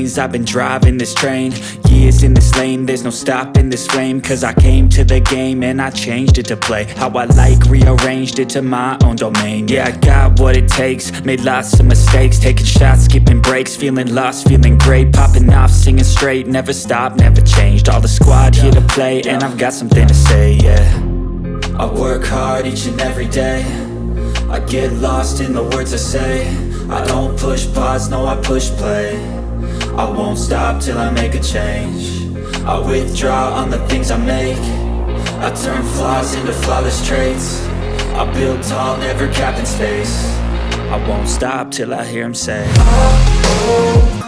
lanes, I've been driving this train. Years in this lane, there's no stopping this flame. Cause I came to the game and I changed it to play how I like, rearranged it to my own domain. Yeah, I got what it takes, made lots of mistakes, taking shots, skipping breaks, feeling lost, feeling great, popping off, singing straight, never stopped, never changed. All the squad here to play, and I've got something to say, yeah. I work hard each and every day, I get lost in the words I say. I don't push pause, no I push play. I won't stop till I make a change. I withdraw on the things I make. I turn flaws into flawless traits. I build tall, never capped in space. I won't stop till I hear him say, oh, oh.